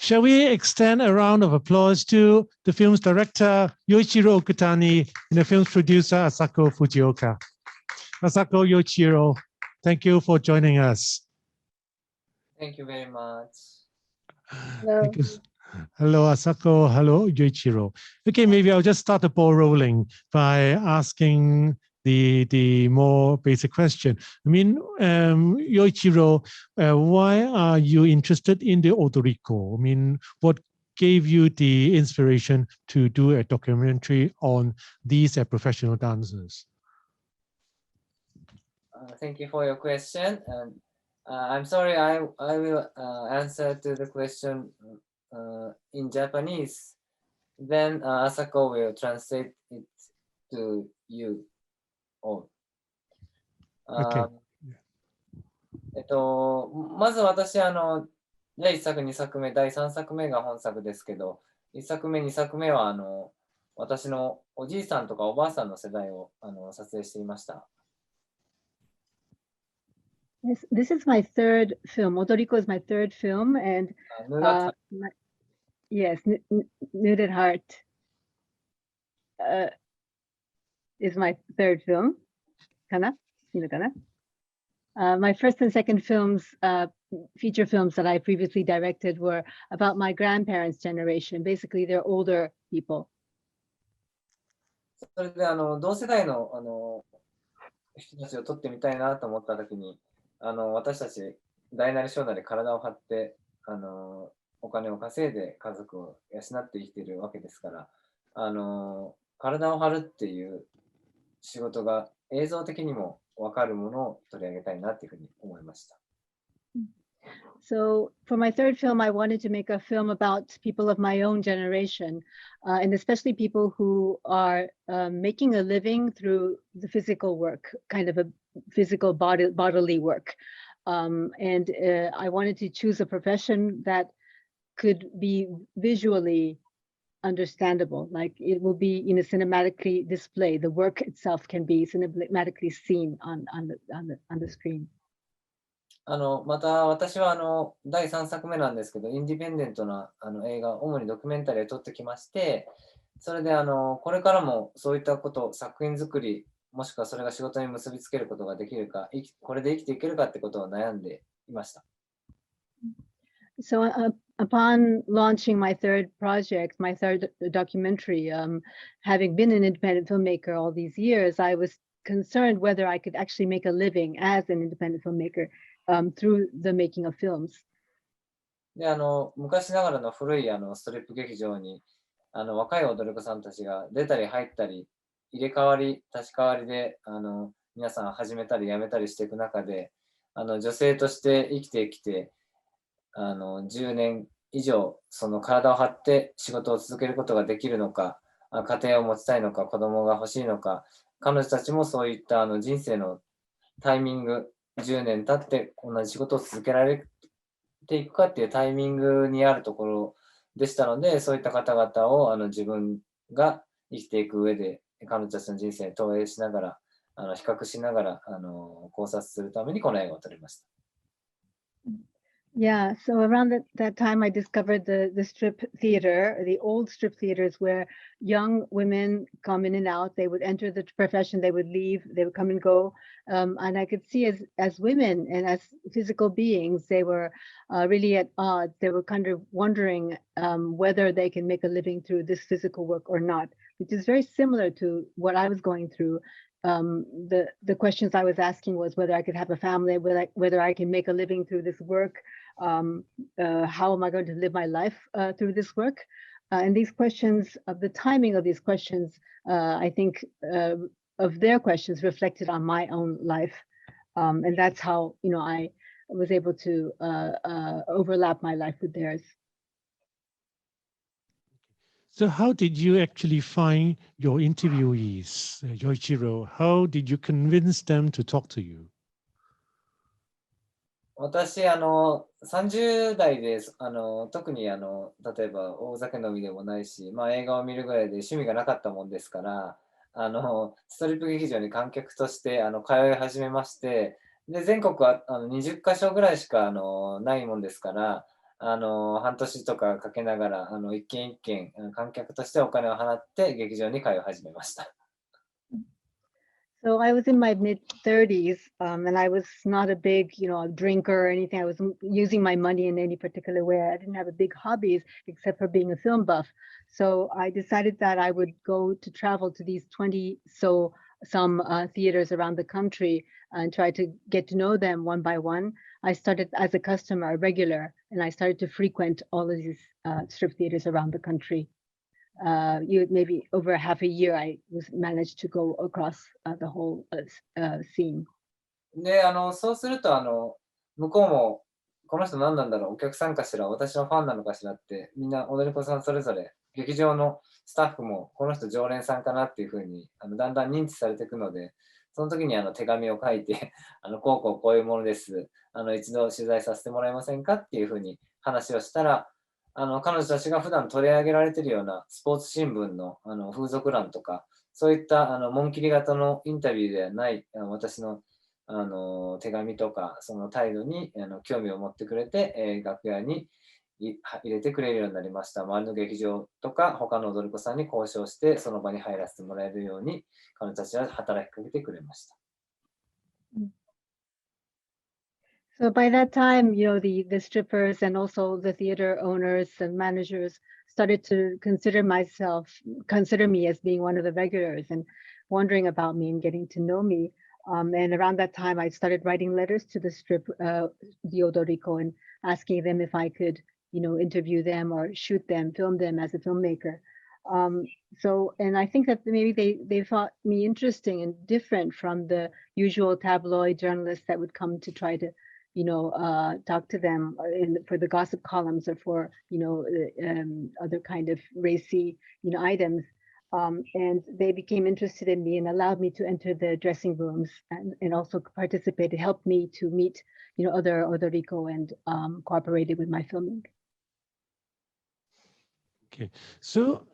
shall we extend a round of applause to the film's director, Yoichiro Okutani, and the film's producer, Asako Fujioka. Asako, Yoichiro, thank you for joining us. Thank you very much. Hello. Thank you. Hello, Asako. Hello, Yoichiro. Okay, maybe I'll just start the ball rolling by asking the more basic question. I mean, Yoichiro, why are you interested in the Odoriko? I mean, what gave you the inspiration to do a documentary on these professional dancers? Thank you for your question. And I'm sorry, I will answer to the question in Japanese. Then Asako will translate it to you all. Okay. まず私、第1作、2作目、第3作目が本作ですけど、1作目、2作目は私のおじいさんとかおばあさんの世代を撮影していました。This is my third film. Odoriko is my third film, and yes, Nude at Heart is my third film. Kana? My first and second films, feature films that I previously directed were about my grandparents' generation. Basically, they're older people. それで同世代の人たちを撮ってみたいなと思ったときに、私たち大なり小なり体を張ってお金を稼いで家族を養って生きているわけですから、体を張るっていう仕事が映像的にも分かるものを取り上げたいなというふうに思いました。So for my third film, I wanted to make a film about people of my own generation, and especially people who are making a living through the physical work, kind of a physical bodily work. And I wanted to choose a profession that could be visually understandable, like it will be cinematically displayed. The work itself can be cinematically seen on the screen. また私は第3作目なんですけど、インディペンデントな映画、主にドキュメンタリーを撮ってきまして、それでこれからもそういったこと、作品作り、もしくはそれが仕事に結びつけることができるか、これで生きていけるかってことを悩んでいました。So upon launching my third project, my third documentary, having been an independent filmmaker all these years, I was concerned whether I could actually make a living as an independent filmmaker through the making of films. で昔ながらの古いストリップ劇場に若い踊り子さんたちが出たり入ったり入れ替わり立ち替わりで皆さん始めたりやめたりしていく中で女性として生きてきて10年以上その体を張って仕事を続けることができるのか、家庭を持ちたいのか、子供が欲しいのか、彼女たちもそういった人生のタイミング、10年経って同じ仕事を続けられていくかっていうタイミングにあるところでしたので、そういった方々を自分が生きていく上で彼女たちの人生に投影しながら比較しながら考察するためにこの映画を撮りました。Yeah, so around that time, I discovered the strip theater, the old strip theaters where young women come in and out. They would enter the profession, they would leave, they would come and go. And I could see as women and as physical beings, they were really at odds. They were kind of wondering whether they can make a living through this physical work or not, which is very similar to what I was going through. The questions I was asking was whether I could have a family, whether I can make a living through this work, how am I going to live my life through this work? And these questions, of the timing of these questions, I think of their questions reflected on my own life. And that's how, I was able to overlap my life with theirs. So how did you actually find your interviewees, Yoichiro? How did you convince them to talk to you? 私30代で特に例えば大酒飲みでもないし、映画を見るぐらいで趣味がなかったもんですからストリップ劇場に観客として通い始めまして、で全国は20カ所ぐらいしかないもんですから半年とかかけながら、一軒一軒、観客としてお金を払って劇場に通い始めました。So I was in my mid 30s, and I was not a big, drinker or anything. I wasn't using my money in any particular way. I didn't have a big hobbies except for being a film buff. So I decided that I would go to travel to these 20 some theaters around the country and try to get to know them one by one. I started as a customer, a regular, and I started to frequent all of these strip theaters around the country. Maybe over half a year, I managed to go across the whole scene. で、そうすると、向こうも、この人何なんだろう、お客さんかしら、私のファンなのかしらって、みんな踊り子さんそれぞれ、劇場のスタッフも、この人常連さんかなっていうふうに、だんだん認知されていくので、その時に手紙を書いて、こういうものです。一度取材させてもらえませんかっていうふうに話をしたら、彼女たちが普段取り上げられているようなスポーツ新聞の、風俗欄とか、そういった紋切り型のインタビューではない、私の、手紙とか、その態度に興味を持ってくれて、楽屋に入れてくれるようになりました。周りの劇場とか、他の踊り子さんに交渉して、その場に入らせてもらえるように、彼女たちは働きかけてくれました。So by that time, the strippers and also the theater owners and managers started to consider me as being one of the regulars and wondering about me and getting to know me. And around that time, I started writing letters to the Odoriko, and asking them if I could, interview them or shoot them, film them as a filmmaker. And I think that maybe they thought me interesting and different from the usual tabloid journalists that would come to try to talk to them for the gossip columns or for other kind of racy items, and they became interested in me and allowed me to enter the dressing rooms and also participated, helped me to meet other Odoriko and cooperated with my filming. Okay, so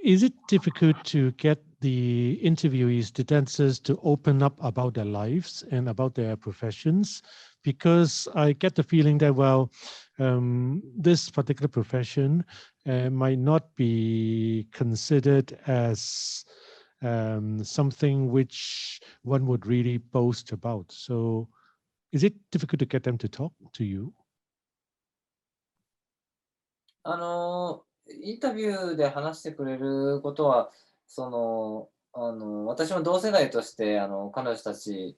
is it difficult to get the interviewees, the dancers, to open up about their lives and about their professions? Because I get the feeling that, well, this particular profession might not be considered as something which one would really boast about. So is it difficult to get them to talk to you? インタビューで話してくれることは、私も同世代として、彼女たち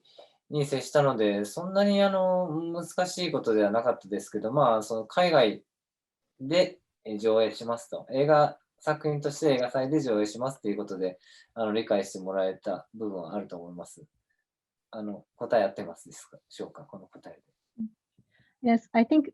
に接したので、そんなに、難しいことではなかったですけど、まあ、海外で上映しますと、作品として映画祭で上映しますということで、理解してもらえた部分はあると思います。答え合ってますでしょうか、この答えで。Yes, I think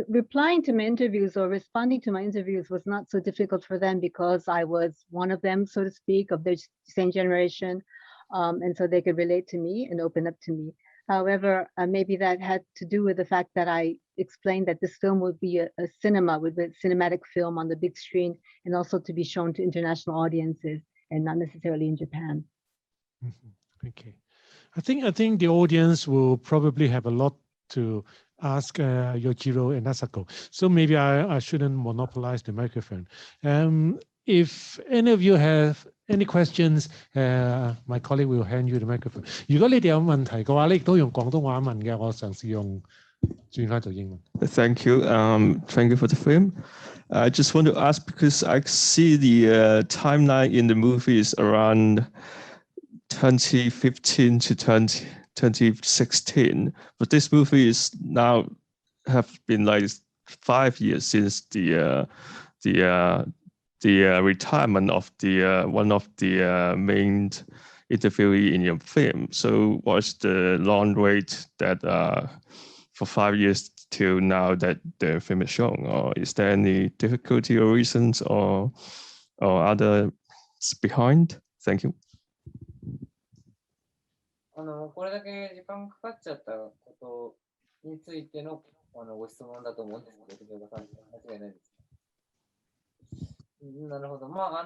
replying to my interviews or responding to my interviews was not so difficult for them because I was one of them, so to speak, of their same generation. And so they could relate to me and open up to me. However, maybe that had to do with the fact that I explained that this film would be a cinematic film on the big screen and also to be shown to international audiences and not necessarily in Japan. Okay. I think the audience will probably have a lot to ask Yoichiro and Asako. So maybe I shouldn't monopolize the microphone. If any of you have any questions, my colleague will hand you the microphone. 如果你哋有問題嘅話，你亦都用廣東話問嘅，我嘗試用轉翻做英文。Thank you. Thank you for the film. I just want to ask because I see the timeline in the movie is around 2015 to 2016, but this movie is now have been like 5 years since the retirement of the one of the main interviewee in your film. So what's the long wait that for 5 years till now that the film is shown, or is there any difficulty or reasons or other behind? Thank you. これだけ時間かかっちゃったことについてのご質問だと思うんですけど、間違いないですか？なるほど。まあ、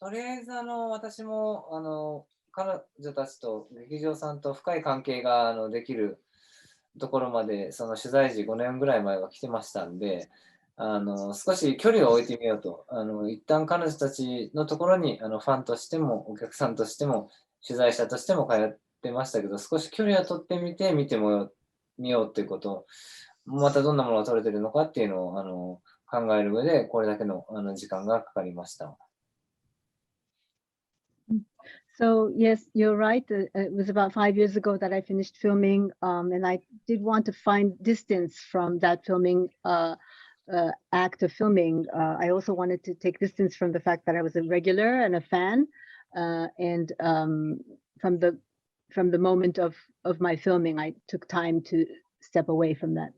とりあえず私も彼女たちと劇場さんと深い関係ができるところまで、その取材時5年ぐらい前は来てましたんで、少し距離を置いてみようと、一旦彼女たちのところにファンとしてもお客さんとしても取材者としても通ってましたけど、少し距離を取ってみてみようっていうこと、またどんなものが撮れてるのかっていうのを考える上で、これだけの時間がかかりました。So yes, you're right. It was about 5 years ago that I finished filming, and I did want to find distance from that filming act of filming. I also wanted to take distance from the fact that I was a regular and a fan, and from the moment of my filming, I took time to step away from that.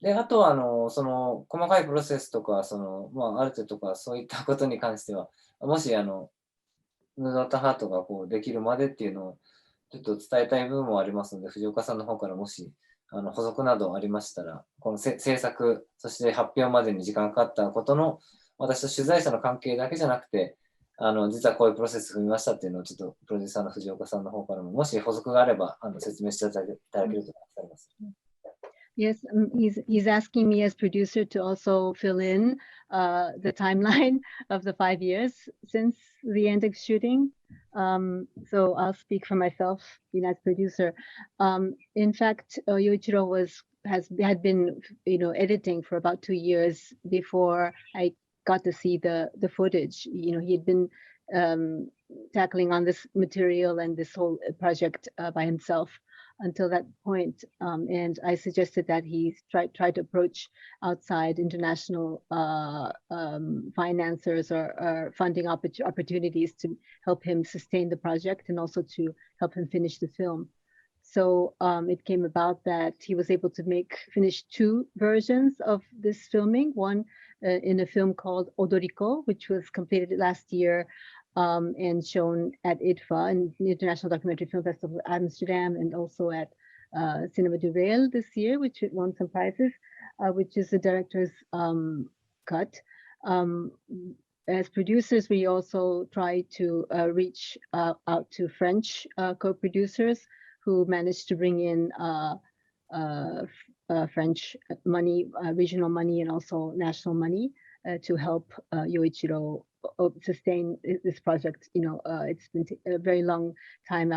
で、あとはその細かいプロセスとか、ある程度とかそういったことに関しては、もしヌードアットハートがこうできるまでっていうのをちょっと伝えたい部分もありますので、藤岡さんの方からもし補足などありましたら、この制作、そして発表までに時間かかったことの、私と取材者の関係だけじゃなくて、実はこういうプロセス踏みましたっていうのを、ちょっとプロデューサーの藤岡さんの方からも、もし補足があれば説明していただけると助かります。Yes, he's asking me as producer to also fill in the timeline of the 5 years since the end of shooting. So I'll speak for myself, being as producer. In fact, Yoichiro had been, editing for about 2 years before I got to see the footage. He had been tackling on this material and this whole project by himself until that point, and I suggested that he try to approach outside international financiers or funding opportunities to help him sustain the project and also to help him finish the film. So it came about that he was able to finish 2 versions of this filming, one in a film called Odoriko, which was completed last year and shown at IDFA, and the International Documentary Film Festival of Amsterdam, and also at Cinema du Rail this year, which won some prizes, which is the director's cut. As producers, we also try to reach out to French co-producers who managed to bring in French money, regional money, and also national money to help Yoichiro sustain this project. It's been a very long time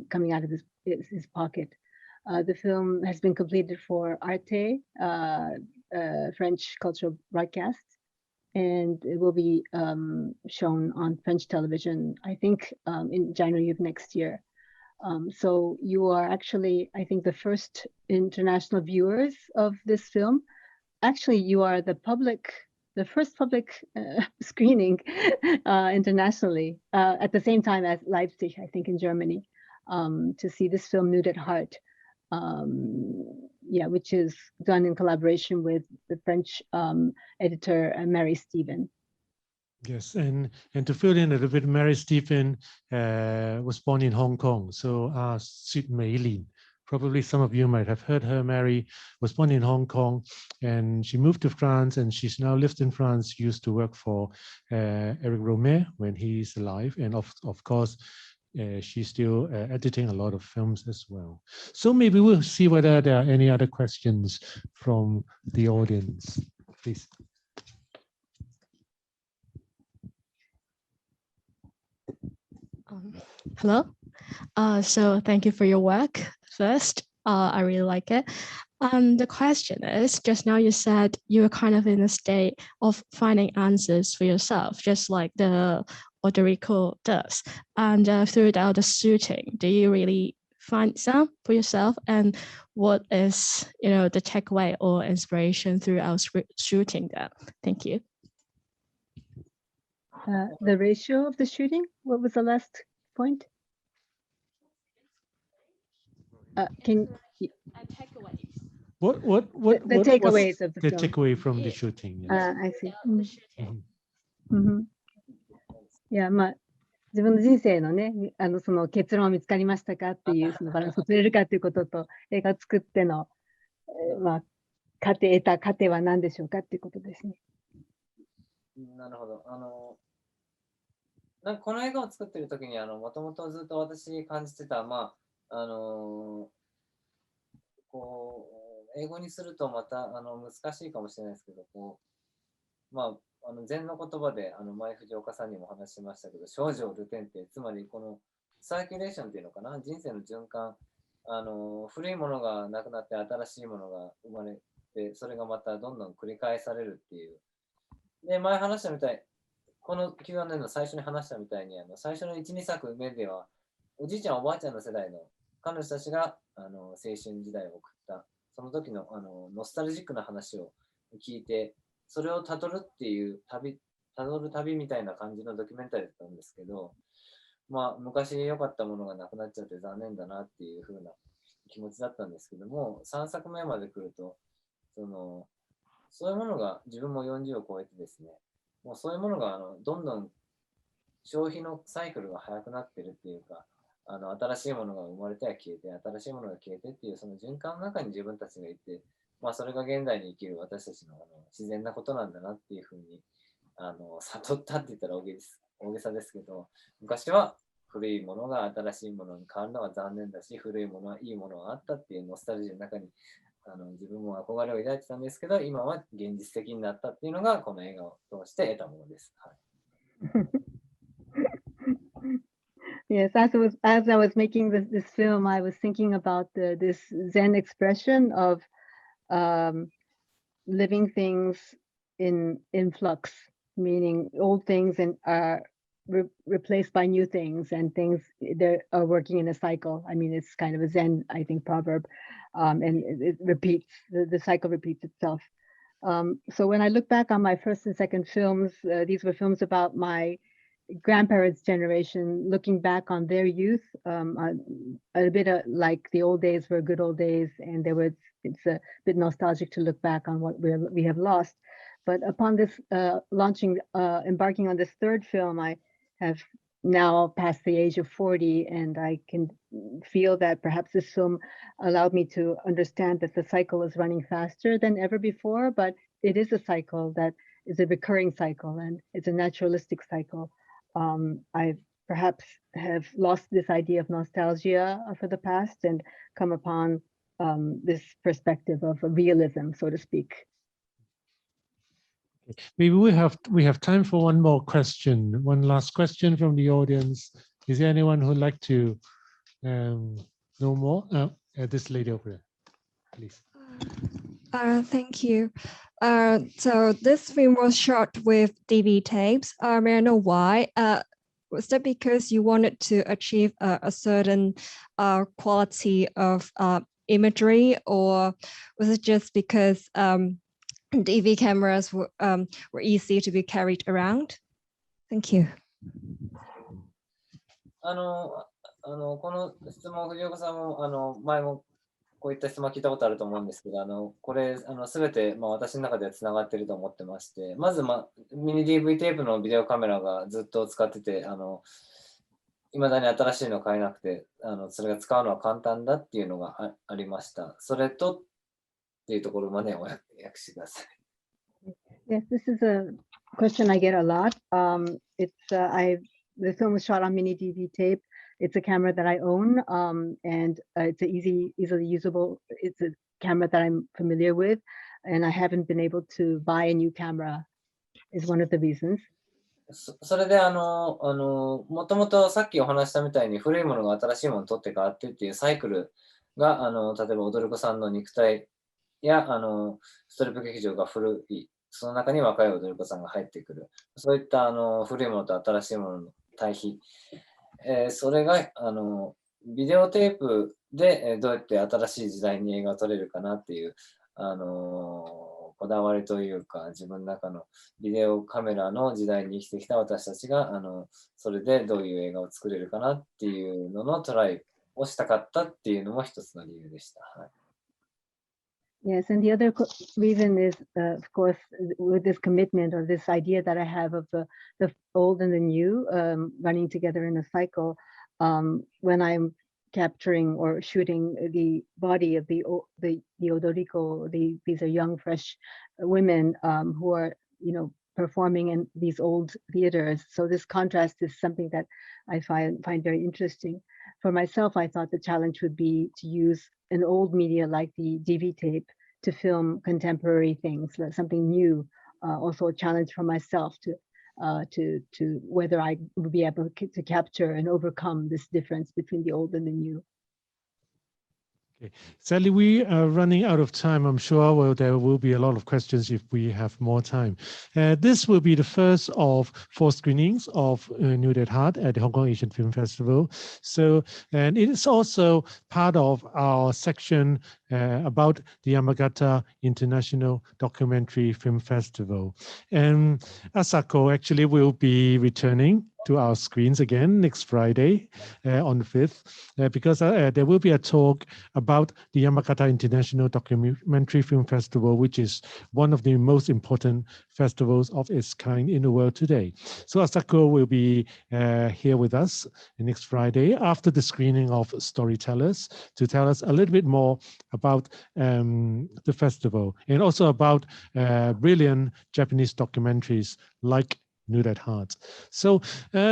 coming out of his pocket. The film has been completed for Arte, French cultural broadcast, and it will be shown on French television, I think, in January of next year. So you are actually, I think, the first international viewers of this film. Actually, you are the first public screening internationally at the same time as Leipzig, I think, in Germany, to see this film, Nude at Heart, which is done in collaboration with the French editor Mary Stephen. Yes, and to fill in a little bit, Mary Stephen was born in Hong Kong, so Sud Mei Lin. Probably some of you might have heard her. Mary was born in Hong Kong, and she moved to France, and she's now lived in France. Used to work for Eric Romer when he's alive, and of course, she's still editing a lot of films as well. So maybe we'll see whether there are any other questions from the audience, please. Hello. So thank you for your work. First, I really like it. The question is, just now you said you were kind of in a state of finding answers for yourself, just like the Odoriko does. And throughout the shooting, do you really find some for yourself? And what is, the takeaway or inspiration throughout shooting that? Thank you. The ratio of the shooting? What was the last point? Takeaways. The takeaways of the film. takeaway from the shooting. Yes. I see. Yeah, 自分の人生のね、その結論は見つかりましたかっていう、そのバランスを取れるかということと、映画を作っての、得た過程は何でしょうかっていうことですね。なるほど。この映画を作ってる時にもともとずっと私感じてた、こう英語にするとまた難しいかもしれないですけど、こうまあ禅の言葉で前藤岡さんにも話しましたけど、生生流転って、つまりこのサーキュレーションっていうのかな、人生の循環、古いものがなくなって新しいものが生まれて、それがまたどんどん繰り返されるっていう。で、前話したみたい、この Q&A の最初に話したみたいに、最初の1、2作目では、おじいちゃん、おばあちゃんの世代の彼女たちが青春時代を送った、その時のノスタルジックな話を聞いて、それをたどるっていうたどる旅みたいな感じのドキュメンタリーだったんですけど、まあ、昔良かったものがなくなっちゃって残念だなっていう風な気持ちだったんですけども、3作目まで来ると、そういうものが自分も40を超えてですね、もうそういうものがどんどん消費のサイクルが速くなってるっていうか、新しいものが生まれては消えて、新しいものが消えてっていうその循環の中に自分たちがいて、まあそれが現代に生きる私たちの自然なことなんだなっていうふうに悟ったって言ったら大げさですけど、昔は古いものが新しいものに変わるのは残念だし、古いものはいいものがあったっていうノスタルジーの中に自分も憧れを抱いてたんですけど、今は現実的になったっていうのがこの映画を通して得たものです。はいYes, as I was making this film, I was thinking about this Zen expression of living things in flux, meaning old things are replaced by new things, and things that are working in a cycle. I mean, it's kind of a Zen, I think, proverb, and it repeats, the cycle repeats itself. So when I look back on my first and second films, these were films about my grandparents' generation, looking back on their youth, a bit like the old days were good old days, and it's a bit nostalgic to look back on what we have lost. But upon this embarking on this third film, I have now passed the age of 40, and I can feel that perhaps this film allowed me to understand that the cycle is running faster than ever before, but it is a cycle that is a recurring cycle, and it's a naturalistic cycle. I perhaps have lost this idea of nostalgia for the past and come upon this perspective of realism, so to speak. Maybe we have time for one more question, one last question from the audience. Is there anyone who'd like to know more? This lady over there, please. Thank you. So this film was shot with DV tapes. May I know why? Was that because you wanted to achieve a certain quality of imagery, or was it just because DV cameras were easy to be carried around? Thank you. この質問、藤岡さんも前もこういった質問聞いたことあると思うんですけど、これ全て、私の中ではつながっていると思ってまして、まず、ミニ DV テープのビデオカメラがずっと使ってて、いまだに新しいのを買えなくて、それが使うのは簡単だっていうのがありました。それとっていうところまでお訳してください。Yes, this is a question I get a lot. The film was shot on mini DV tape. It's a camera that I own, and it's easily usable. It's a camera that I'm familiar with, and I haven't been able to buy a new camera. Is one of the reasons. それでもともとさっきお話したみたいに古いものが新しいものに取って変わってっていうサイクルが例えば踊る子さんの肉体やストリップ劇場が古い、その中に若い踊る子さんが入ってくる、そういった古いものと新しいものの対比、それがビデオテープでどうやって新しい時代に映画を撮れるかなっていうこだわりというか、自分の中のビデオカメラの時代に生きてきた私たちがそれでどういう映画を作れるかなっていうののトライをしたかったっていうのも一つの理由でした。はい。Yes, and the other reason is, of course, with this commitment or this idea that I have of the old and the new running together in a cycle. When I'm capturing or shooting the body of the odoriko, these are young, fresh women who are, performing in these old theaters. So this contrast is something that I find very interesting. for myself, I thought the challenge would be to use an old media like the DV tape to film contemporary things, like something new. Also a challenge for myself to whether I would be able to capture and overcome this difference between the old and the new. Okay. Sadly, we are running out of time. I'm sure there will be a lot of questions if we have more time. This will be the first of 4 screenings of Nude at Heart at the Hong Kong Asian Film Festival. So, and it is also part of our section about the Yamagata International Documentary Film Festival. And Asako actually will be returning to our screens again next Friday on the 5th, because there will be a talk about the Yamagata International Documentary Film Festival, which is one of the most important festivals of its kind in the world today. So Asako will be here with us next Friday after the screening of Storytellers to tell us a little bit more about the festival and also about brilliant Japanese documentaries like Nude at Heart. So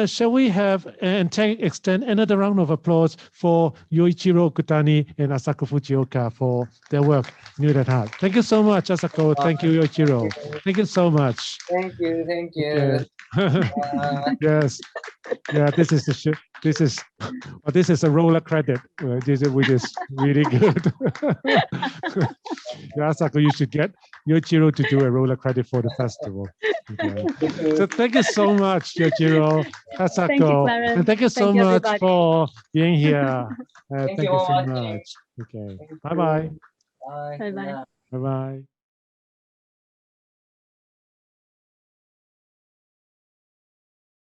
shall we have and extend another round of applause for Yoichiro Okutani and Asako Fujioka for their work, Nude at Heart. Thank you so much, Asako. Thank you, Yoichiro. Thank you so much. Thank you, thank you. Okay. Yes. Yeah, this is a roller credit, which is really good. Yeah, Asako, you should get Yoichiro to do a roller credit for the festival. Okay. So thank you so much, Yoichiro, Asako, Thank you, Clarence. and thank you so Thank you, much everybody. for being here. Thank Thank you you so for watching. much. Okay. Thank Bye-bye. Bye. Bye-bye. Bye-bye.